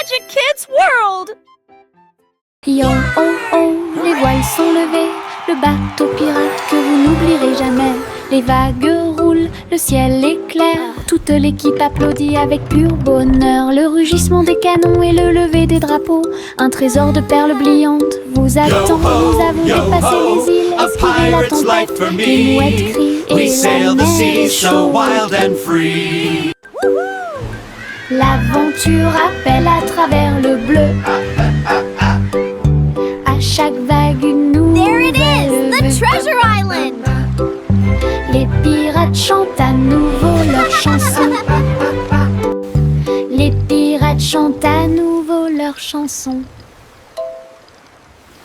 Magic Kids World! Yo oh oh, les voiles sont levées, le bateau pirate que vous n'oublierez jamais. Les vagues roulent, le ciel est clair, toute l'équipe applaudit avec pur bonheur. Le rugissement des canons et le lever des drapeaux, un trésor de perles brillantes vous attend. Nous avons dépassé les îles, esquivé la tempête, les mouettes crient et la mer est chaude. L'aventure appelle à travers le bleu. À chaque vague une nouvelle The Treasure Island! Les pirates chantent à nouveau leur chanson. Les pirates chantent à nouveau leur chanson.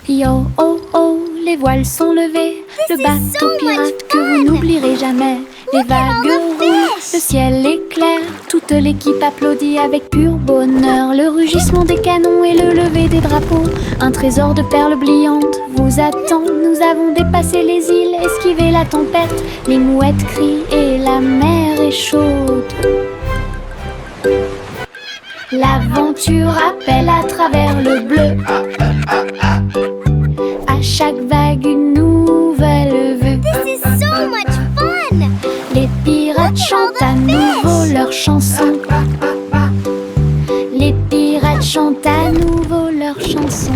Yo oh oh, les voiles sont levées, le bateau pirate que vous n'oublierez jamais. Les vagues roulent, le ciel est clair, toute l'équipe applaudit avec pur bonheur. Le rugissement des canons et le lever des drapeaux, un trésor de perles brillantes vous attend. Nous avons dépassé les îles, esquivé la tempête, les mouettes crient et la mer est chaude. L'aventure appelle à travers le bleu. À chaque vague une nouvelle vue. This is so much fun! Les pirates chantent à nouveau leur chanson. Les pirates chantent à nouveau leur chanson.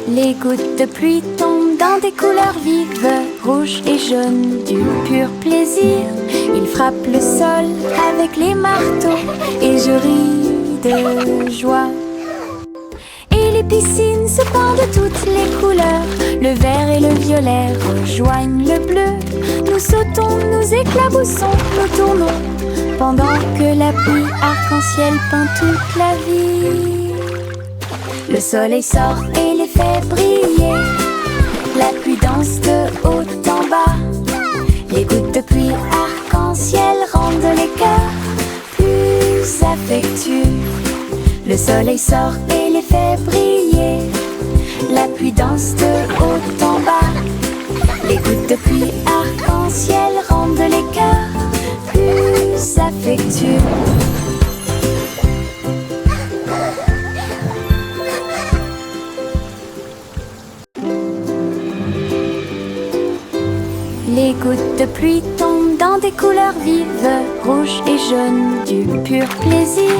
Les gouttes de pluie tombent dans des couleurs vives, rouge et jaune, du pur plaisir. Ils frappent le sol avec les marteaux et je ris de joie. Et les piscines se pendent de toutes les couleurs, le vert et le violet rejoignent le bleu. Nous sautons, nous éclaboussons, nous tournons, pendant que la pluie arc-en-ciel peint toute la vie. Le soleil sort et les fait briller, la pluie danse de haut en bas. Les gouttes de pluie arc-en-ciel rendent les cœurs plus affectueux. Le soleil sort et les fait briller, la pluie danse de haut en bas. Les gouttes de pluie arc-en-ciel rendent les cœurs plus affectueux. Les gouttes de pluie tombent dans des couleurs vives, rouge et jaune, du pur plaisir.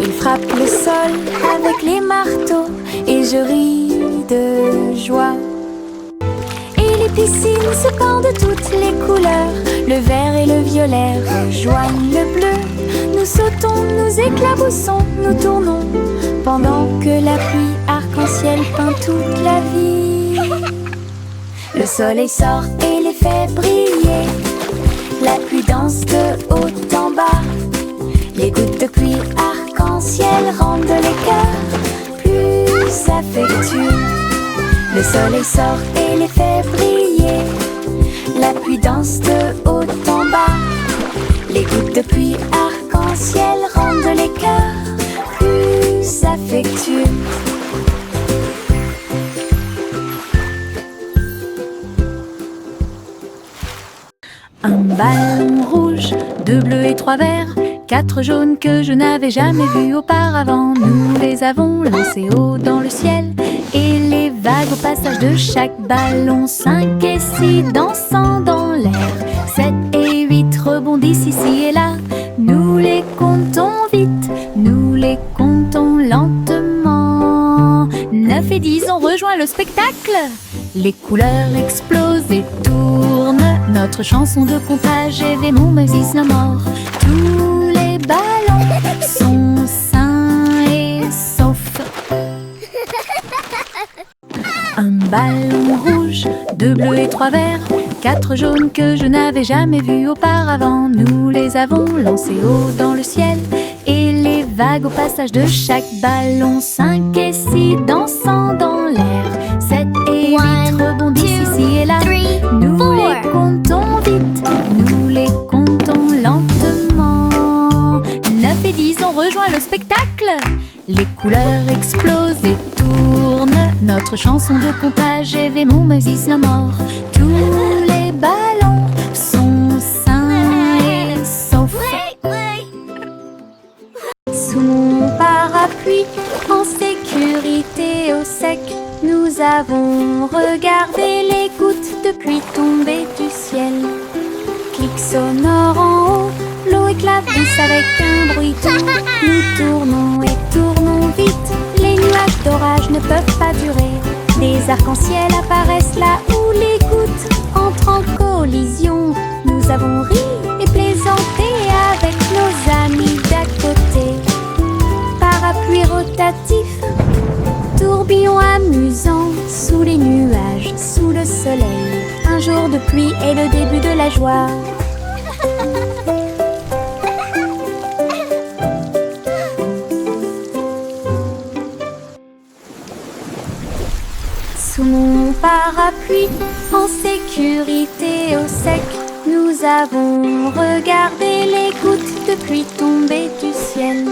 Ils frappent le sol avec les marteaux et je ris de joie. Et les piscines se pendent de toutes les couleurs, le vert et le violet rejoignent le bleu. Nous sautons, nous éclaboussons, nous tournons, pendant que la pluie arc-en-ciel peint toute la vie. Le soleil sort et les fait briller, la pluie danse de haut en bas. Les gouttes de pluie arc-en-ciel rendent les cœurs plus affectueux. Le soleil sort et les fait briller, la pluie danse de haut en bas. Les gouttes de pluie arc-en-ciel rendent les cœurs plus affectueux. Un ballon rouge, 2 bleus et 3 verts, 4 jaunes que je n'avais jamais vus auparavant. Nous les avons lancés haut dans le ciel, et les vagues au passage de chaque ballon, 5 et 6 dansant dans l'air, 7 et 8 rebondissent ici et là. Nous les comptons vite, nous les comptons lentement. 9 et 10 ont rejoint le spectacle. Les couleurs explosent et tournent, notre chanson de comptage est mon Moses no more. Tous les ballons sont sains et saufs. Un ballon rouge, 2 bleus et 3 verts, 4 jaunes que je n'avais jamais vus auparavant. Nous les avons lancés haut dans le ciel, et les vagues au passage de chaque ballon, 5 et 6 dansant dans l'air, 7 et 8 rebondissent ici et là. Nous les comptons vite, nous les comptons lentement. 9 et 10 ont rejoint le spectacle. Les couleurs explosent et tournent, notre chanson de comptage est mon Moses no more. Tous les ballons sont sains et saufs. avec un bruit doux. Nous tournons et tournons vite. Les nuages d'orage ne peuvent pas durer. Des arcs-en-ciel apparaissent là où les gouttes entrent en collision. Nous avons ri et plaisanté avec nos amis d'à côté. Parapluie rotatif, tourbillon amusant, sous les nuages, sous le soleil. Un jour de pluie est le début de la joie. Sous mon parapluie, en sécurité au sec, nous avons regardé les gouttes de pluie tomber du ciel.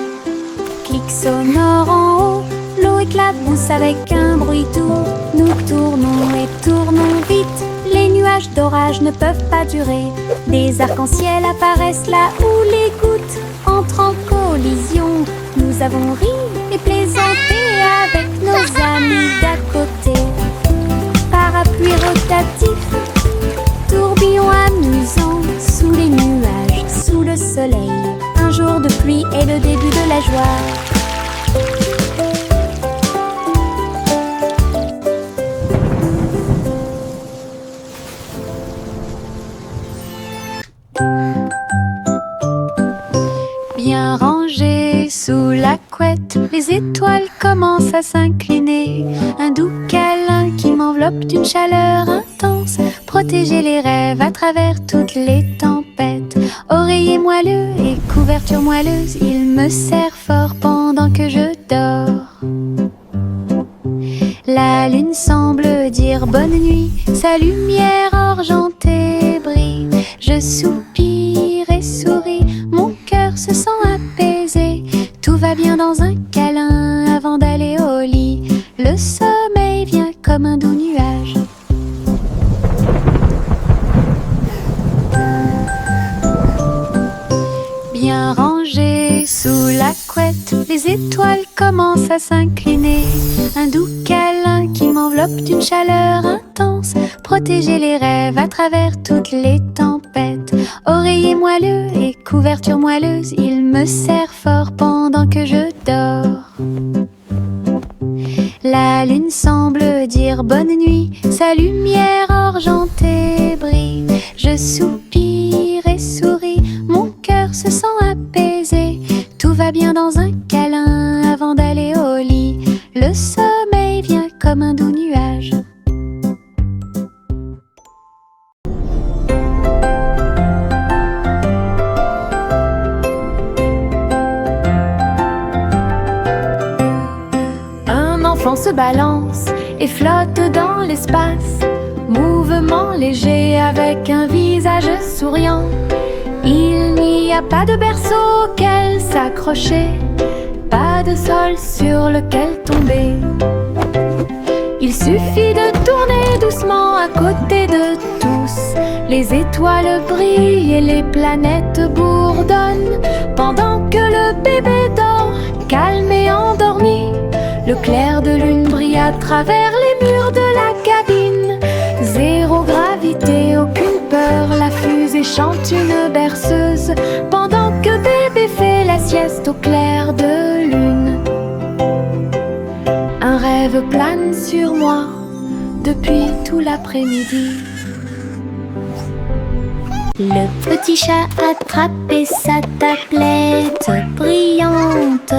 Clic sonore en haut, l'eau éclabousse avec un bruit doux. Nous tournons et tournons vite, les nuages d'orage ne peuvent pas durer. Des arcs-en-ciel apparaissent là où les gouttes entrent en collision. Nous avons ri et plaisanté avec nos amis d'à côté. Parapluie rotatif, tourbillon amusant, sous les nuages, sous le soleil. Un jour de pluie est le début de la joie. Bien rangées sous la couette, les étoiles commencent à s'incliner. Un doux câlin qui m'enveloppe d'une chaleur intense. Protéger les rêves à travers toutes les tempêtes. Oreiller moelleux et couverture moelleuse, il me serre fort pendant que je dors. La lune semble dire bonne nuit, sa lumière argentée brille. Je soupire et souris, mon cœur se sent apaisé. Tout va bien dans un câlin avant d'aller au lit. Le sommeil vient comme un doux nuage. Bien rangées sous la couette, les étoiles commencent à s'incliner. Un doux câlin qui m'enveloppe d'une chaleur intense. Protéger les rêves à travers toutes les tempêtes. Oreiller moelleux et couverture moelleuse, il me serre fort pendant que je dors. La lune semble dire bonne nuit, sa lumière argentée brille. Je soupire et souris, mon cœur se sent apaisé. Tout va bien dans un câlin avant d'aller au lit. Le sommeil vient comme un doux nuage. Un enfant se balance et flotte dans l'espace. Mouvement léger avec un visage souriant. Il n'y a pas de berceau auquel s'accrocher, pas de sol sur lequel tomber. Il suffit de tourner doucement à côté de tous. Les étoiles brillent et les planètes bourdonnent. Pendant que le bébé dort, calme et endormi, le clair de lune brille à travers les murs de la cabine. Zéro gravité, aucune peur, la fusée chante une berceuse. Pendant que bébé fait la sieste au clair de lune. Un rêve plane sur moi depuis tout l'après-midi. Le petit chat attrapait sa tablette brillante.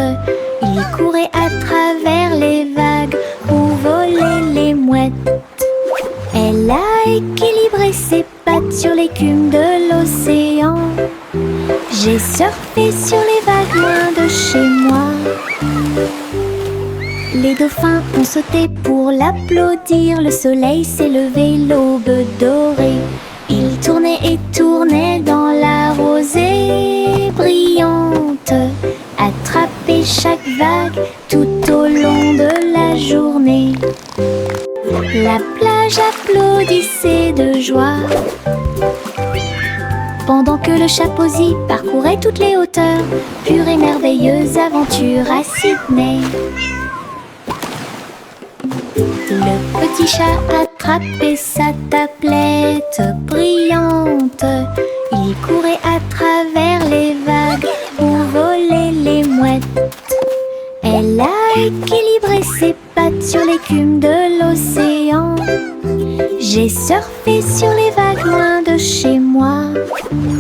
Il courait à travers les vagues où volaient les mouettes. Elle a équilibré ses pattes sur l'écume de l'océan. J'ai surfé sur les vagues loin de chez moi. Les dauphins ont sauté pour l'applaudir. Le soleil s'est levé, l'aube dorée. Il tournait et tournait dans la rosée brillante. Attrapait chaque vague tout au long de la journée. La plage applaudissait de joie pendant que le chapeauzi parcourait toutes les hauteurs. Pure et merveilleuse aventure à Sydney. Le petit chat attrapait sa tablette brillante. Il courait à travers les vagues où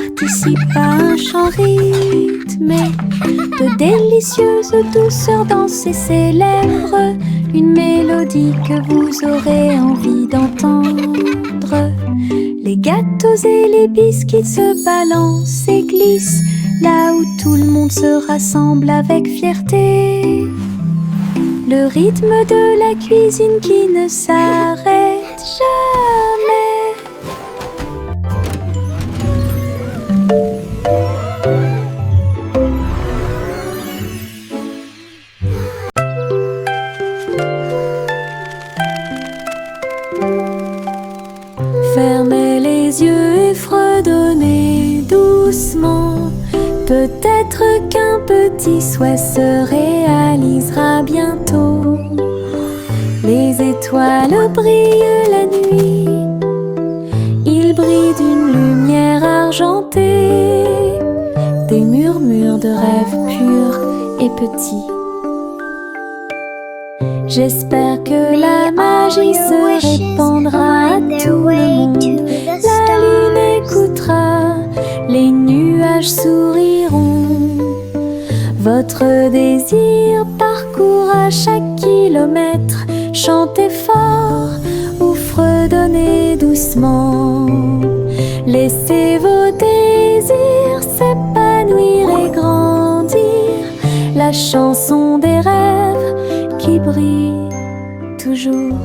participe à un chant rythmé de délicieuse douceur dans ses lèvres, une mélodie que vous aurez envie d'entendre. Les gâteaux et les biscuits se balancent et glissent là où tout le monde se rassemble avec fierté. Le rythme de la cuisine qui ne s'arrête jamais. Fermez les yeux et fredonnez doucement. Peut-être qu'un petit souhait se réalisera bientôt. Les étoiles brillent la nuit, ils brillent d'une lumière argentée, des murmures de rêves purs et petits. J'espère que la magie se répandra à tout le monde. La lune écoutera, les nuages souriront. Votre désir parcourra chaque kilomètre. Chantez fort ou fredonnez doucement. Laissez vos désirs s'épanouir et grandir. La chanson des rêves qui brille toujours.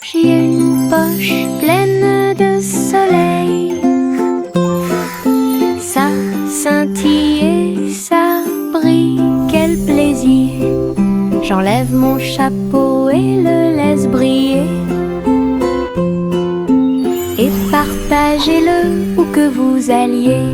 J'ai une poche pleine de soleil, ça scintille et ça brille, quel plaisir. J'enlève mon chapeau et le laisse briller. Et partagez-le où que vous alliez.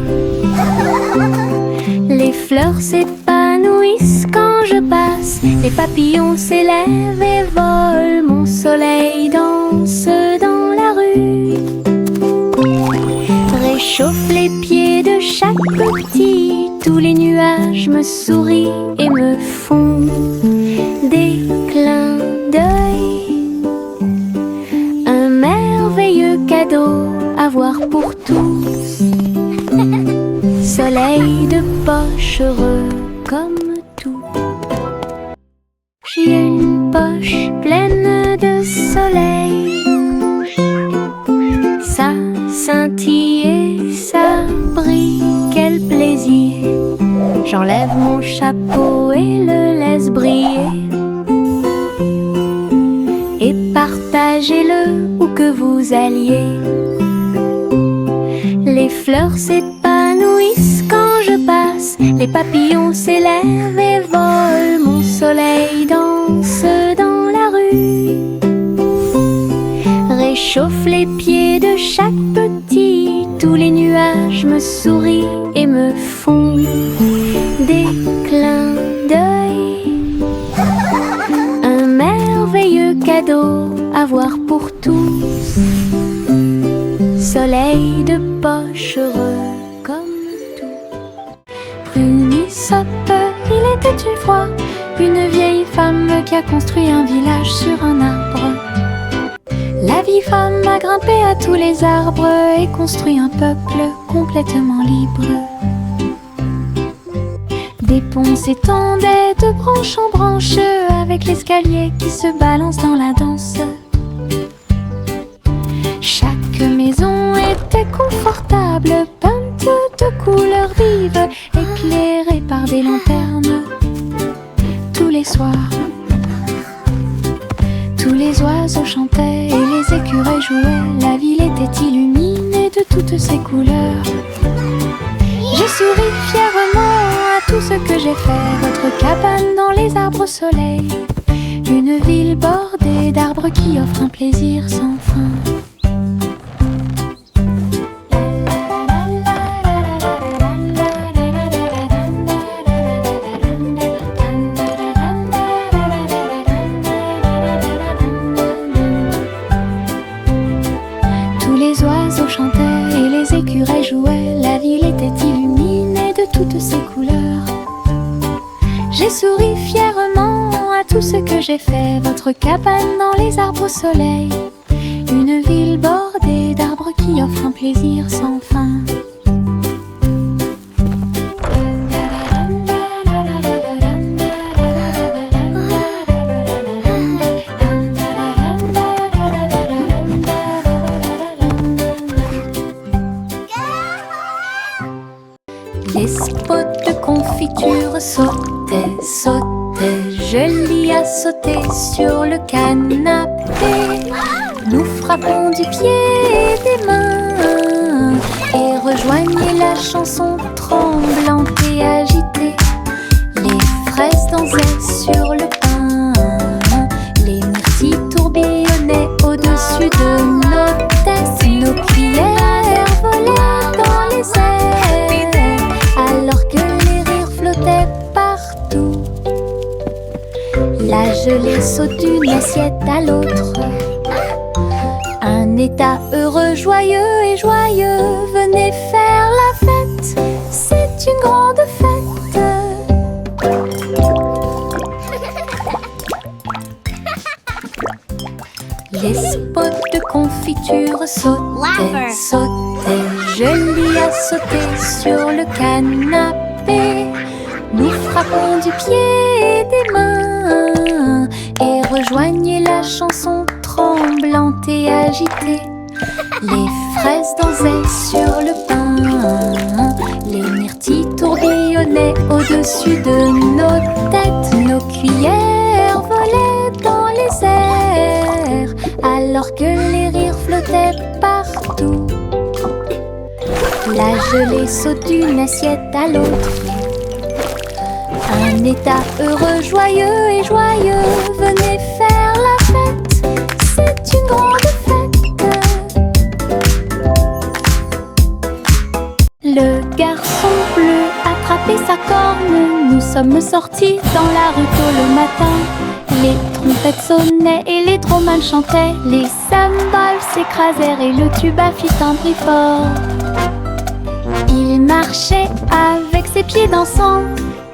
Les fleurs s'épanouissent quand je passe, les papillons s'élèvent et volent, mon soleil danse dans la rue. Réchauffe les pieds de chaque petit, tous les nuages me sourient et me font des clins d'œil. Un merveilleux cadeau à voir pour tous. Soleil de poche heureux comme tout. J'ai une poche pleine de soleil, ça scintille et ça brille, quel plaisir. J'enlève mon chapeau et le laisse briller. Et partagez-le où que vous alliez. Les fleurs s'épanouissent quand je passe, les papillons s'élèvent et volent, mon soleil danse dans la rue. Réchauffe les pieds de chaque petit, tous les nuages me sourient et me font des clins d'œil. Un merveilleux cadeau à voir pour tous. Soleil de poche heureux comme tout. Prunissop, il était une fois une vieille femme qui a construit un village sur un arbre. La vieille femme a grimpé à tous les arbres et construit un peuple complètement libre. Des ponts s'étendaient de branche en branche avec l'escalier qui se balance dans la danse. Chaque maison était confortable, peinte de couleurs vives, éclairée par des lanternes. Tous les soirs, tous les oiseaux chantaient et les écureuils jouaient. La ville était illuminée de toutes ses couleurs. J'ai souri fièrement à tout ce que j'ai fait. Votre cabane dans les arbres au soleil, une ville bordée d'arbres qui offre un plaisir sans fin. Jouait, la ville était illuminée de toutes ses couleurs. J'ai souri fièrement à tout ce que j'ai fait. Votre cabane dans les arbres au soleil, une ville bordée d'arbres qui offrent un plaisir sans fin. Les spots de confiture sautaient, sautaient. Je l'y ai sauté sur le canapé. Nous frappons du pied et des mains et rejoignez la chanson tremblante et agitée. Les fraises dansaient sur le pain, les myrtilles tourbillonnaient au-dessus de nos têtes. Nos cuillères volaient dans les airs alors que les rires flottaient partout. La gelée saute d'une assiette à l'autre. Un état heureux, joyeux et joyeux. Venez faire la fête, c'est une grande fête. Les spots de confiture sautaient, sautaient. Je l'y ai sauté sur le canapé. Nous frappons du pied et des mains et rejoignez la chanson tremblante et agitée. Les fraises dansaient sur le pain, les myrtilles tourbillonnaient au-dessus de nos têtes. Nos cuillères volaient dans les airs alors que les rires flottaient partout. La gelée saute d'une assiette à l'autre. Un état heureux, joyeux et joyeux. Venez faire la fête, c'est une grande fête. Le garçon bleu attrapait sa corne. Nous sommes sortis dans la rue tôt le matin. Les trompettes sonnaient et les dromans chantaient. Les cymbales s'écrasèrent et le tuba fit un bruit fort. Il marchait avec ses pieds dansants.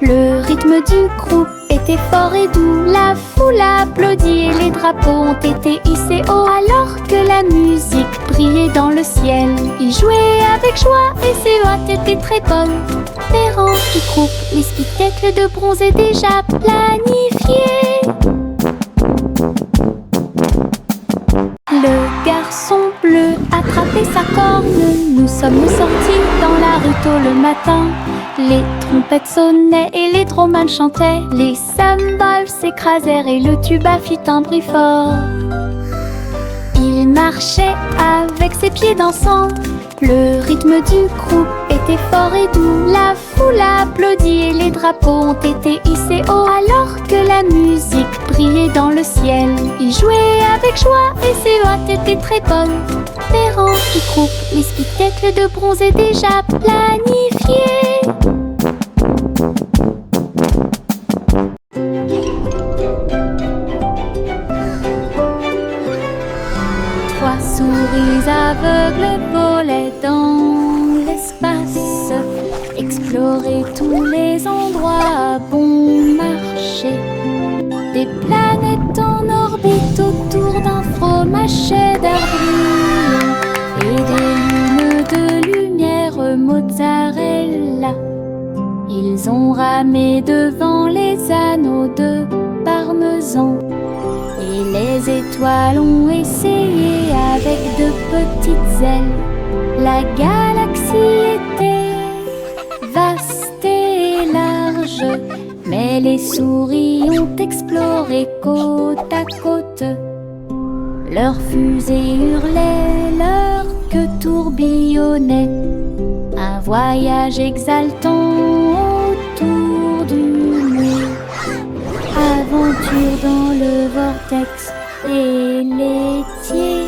Le rythme du groupe était fort et doux. La foule applaudit et les drapeaux ont été hissés haut alors que la musique brillait dans le ciel. Ils jouaient avec joie et ses hôtes étaient très bonnes. Les rangs du groupe, les spectacles de bronze est déjà planifiés. Le garçon bleu attrapait sa corne. Nous sommes sortis dans la rue tôt le matin. Les trompettes sonnaient et les dromans chantaient. Les cymbales s'écrasèrent et le tuba fit un bruit fort. Il marchait avec ses pieds dansants. Le rythme du groupe était fort et doux. La foule applaudit et les drapeaux ont été hissés haut alors que la musique brillait dans le ciel. Ils jouaient avec joie et ses hôtes étaient très bonnes. Les rangs du groupe, les spectacles de bronze est déjà planifiés. Trois souris aveugles volaient dans l'espace, explorer tous les endroits à bon marché. Des planètes en orbite autour d'un fromage cheddar brillant et des lunes de lumière mozzarella. Ils ont ramé devant les anneaux de parmesan et les étoiles ont essayé avec de petites ailes. La galaxie était vaste et large, mais les souris ont exploré côte à côte. Leurs fusées hurlaient, leur queue tourbillonnait. Un voyage exaltant autour du monde. Aventure dans le vortex et laitier.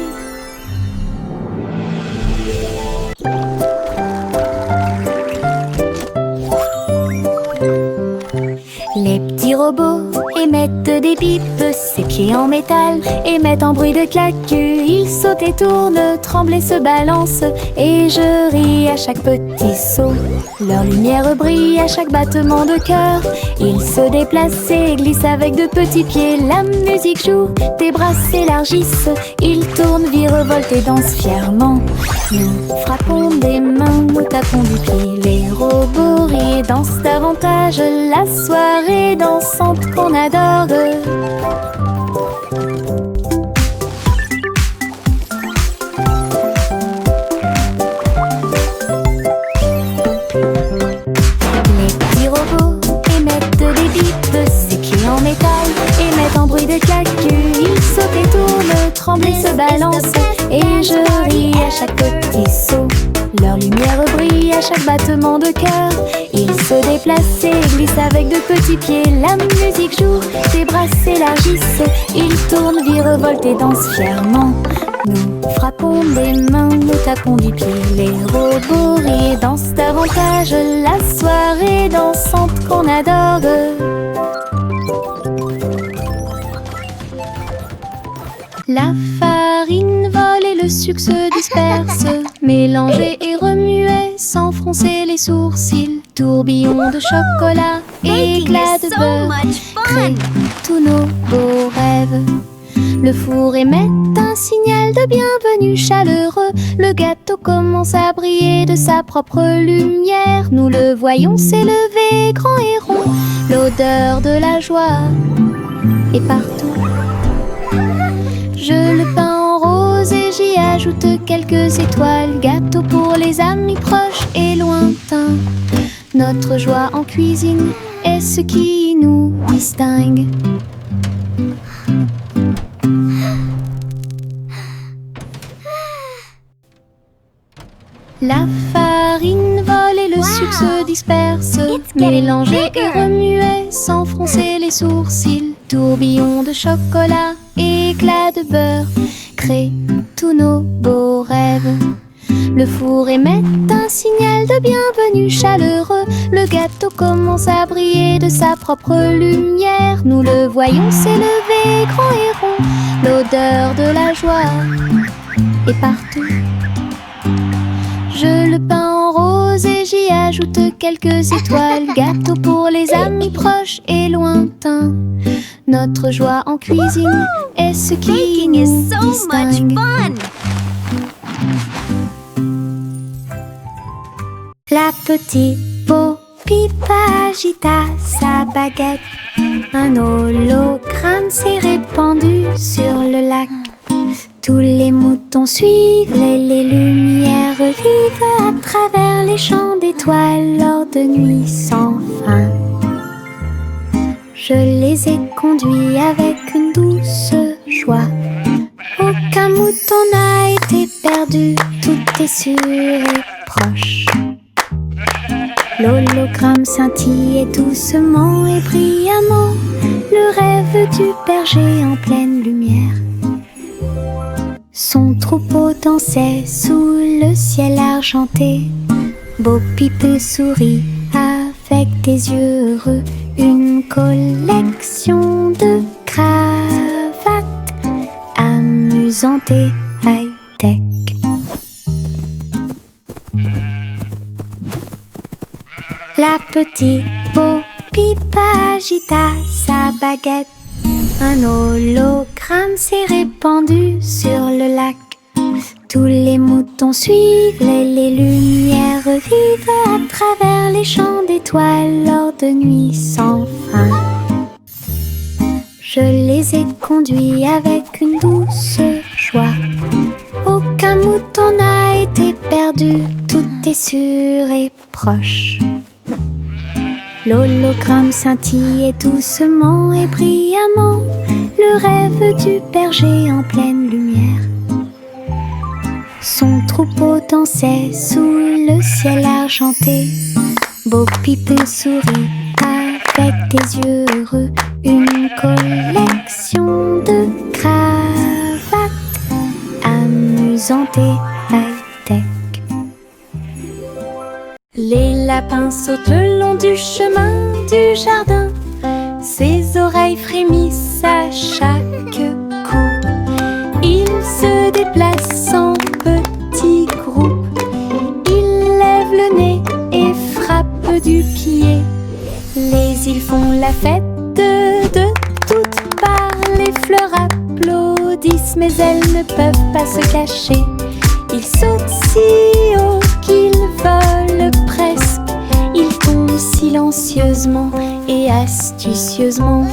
Les petits robots émettent des pipes, ses pieds en métal émettent un bruit de claque. Ils sautent et tournent, tremblent et se balancent, et je ris à chaque petit saut. Leur lumière brille à chaque battement de cœur. Ils se déplacent et glissent avec de petits pieds. La musique joue, des bras s'élargissent, ils tournent, virevoltent et dansent fièrement. Nous frappons des mains, nous tapons du pied. Les robots rient et dansent davantage, la soirée dansante qu'on adore. Les petits robots émettent des bips, ses pieds en métal émettent un bruit de claque. Ils sautent et tournent, tremblent et se balancent, et je ris à chaque petit saut. Leur lumière brille à chaque battement de cœur. Ils se déplacent et glissent avec de petits pieds. La musique joue, des bras s'élargissent, ils tournent, virevoltent et dansent fièrement. Nous frappons des mains, nous tapons du pied. Les robots rient et dansent davantage, la soirée dansante qu'on adore. La farine vole et le sucre se disperse, mélangez et remuez sans froncer les sourcils. Tourbillon de chocolat, éclat de beurre, créent tous nos beaux rêves. Le four émet un signal de bienvenue chaleureux. Le gâteau commence à briller de sa propre lumière. Nous le voyons s'élever grand et rond. L'odeur de la joie est partout. Je le peins en rose et j'y ajoute quelques étoiles. Gâteau pour les amis proches et lointains. Notre joie en cuisine est ce qui nous distingue. La farine vole et le sucre se disperse, mélangez et remuez sans froncer les sourcils. Tourbillon de chocolat, éclat de beurre, créent tous nos beaux rêves. Le four émet un signal de bienvenue chaleureux. Le gâteau commence à briller de sa propre lumière. Nous le voyons s'élever grand et rond. L'odeur de la joie est partout. Je le peins en rose et j'y ajoute quelques étoiles. Gâteau pour les amis proches et lointains. Notre joie en cuisine est ce qui nous distingue. La petite Bo-Peep agita sa baguette. Un hologramme s'est répandu sur le lac. Tous les moutons suivent les lumières vives à travers les champs d'étoiles lors de nuits sans fin. Je les ai conduits avec une douce joie. Aucun mouton n'a été perdu, tout est sûr et proche. L'hologramme scintillait doucement et brillamment, le rêve du berger en pleine lumière. Son troupeau dansait sous le ciel argenté. Bo-Peep sourit avec des yeux heureux. Une collection de cravates amusantes et high-tech. La petite Bo-Peep agita sa baguette. Un hologramme s'est répandu sur le lac. Tous les moutons suivent les lumières vives à travers les champs d'étoiles lors de nuits sans fin. Je les ai conduits avec une douce joie. Aucun mouton n'a été perdu, tout est sûr et proche. L'hologramme scintillait doucement et brillamment, le rêve du berger en pleine lumière. Son troupeau dansait sous le ciel argenté. Bo-Peep sourit avec des yeux heureux. Une collection de cravates amusantes et high-tech. Les lapins sautent le long du chemin du jardin. Ses oreilles frémissent à chaque coup. Il se déplace en petits groupes. Il lève le nez et frappe du pied. Les îles font la fête de toutes parts. Les fleurs applaudissent, mais elles ne peuvent pas se cacher. Ils sautent si haut qu'ils volent presque. Ils tombent silencieusement et astucieusement.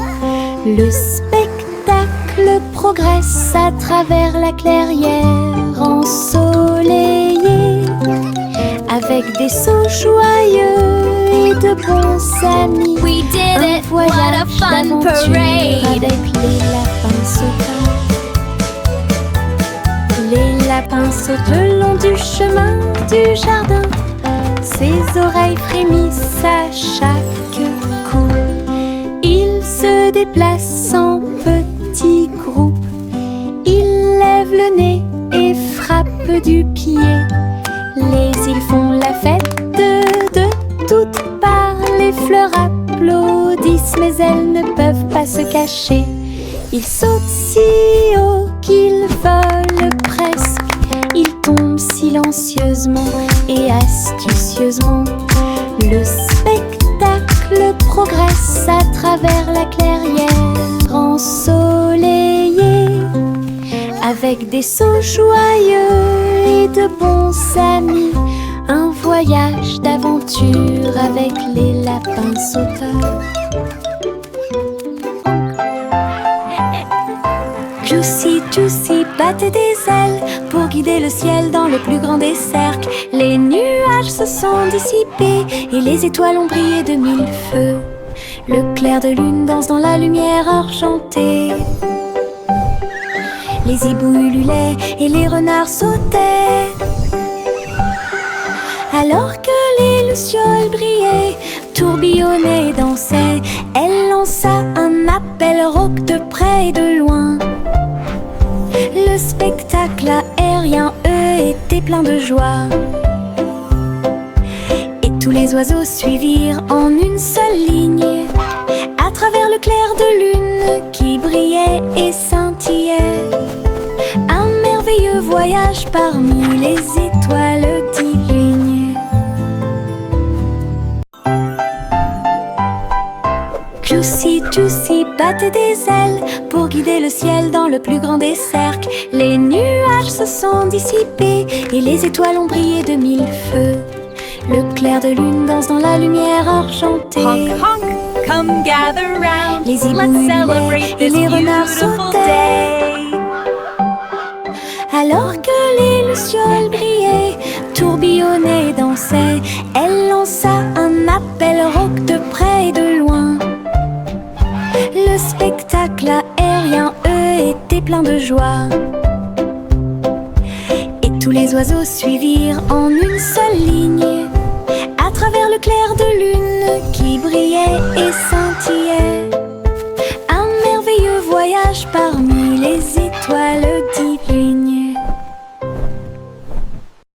Le spectacle progresse à travers la clairière ensoleillée, avec des sauts joyeux et de bons amis. We did it! What a fun parade! Avec les lapins sautants. Les lapins sautent le long du chemin du jardin. Ses oreilles frémissent à chaque coup. Il se déplace en petits groupes. Il lève le nez et frappe du pied. Les îles font la fête de toutes parts. Les fleurs applaudissent, mais elles ne peuvent pas se cacher. Ils sautent si haut qu'ils volent presque. Ils tombent silencieusement et astucieusement. Le spectacle progresse à travers la clairière ensoleillée, avec des sauts joyeux et de bons amis. Un voyage d'aventure avec les lapins sauteurs. Juicy, Juicy battait des ailes pour guider le ciel dans le plus grand des cercles. Les nuages se sont dissipés et les étoiles ont brillé de mille feux. Le clair de lune danse dans la lumière argentée. Les hiboux ululaient et les renards sautaient. Alors que les lucioles brillaient, tourbillonnaient et dansaient, elle lança un appel rauque de près et de loin. Le spectacle aérien, eux, était plein de joie. Et tous les oiseaux suivirent en une seule ligne, à travers le clair de lune qui brillait et scintillait. Un merveilleux voyage parmi les étoiles divines. Juicy, Juicy battait des ailes pour guider le ciel dans le plus grand des cercles. Les nuages se sont dissipés et les étoiles ont brillé de mille feux. Le clair de lune danse dans la lumière argentée. Honk, honk, come gather round. Les hiboux Let's ululaient celebrate et this les renards beautiful sautaient. day. Alors que les lucioles brillaient, tourbillonnaient et dansaient, elle lança un appel rauque de près et de loin. Le spectacle aérien, eux, était plein de joie. Et tous les oiseaux suivirent en une seule ligne,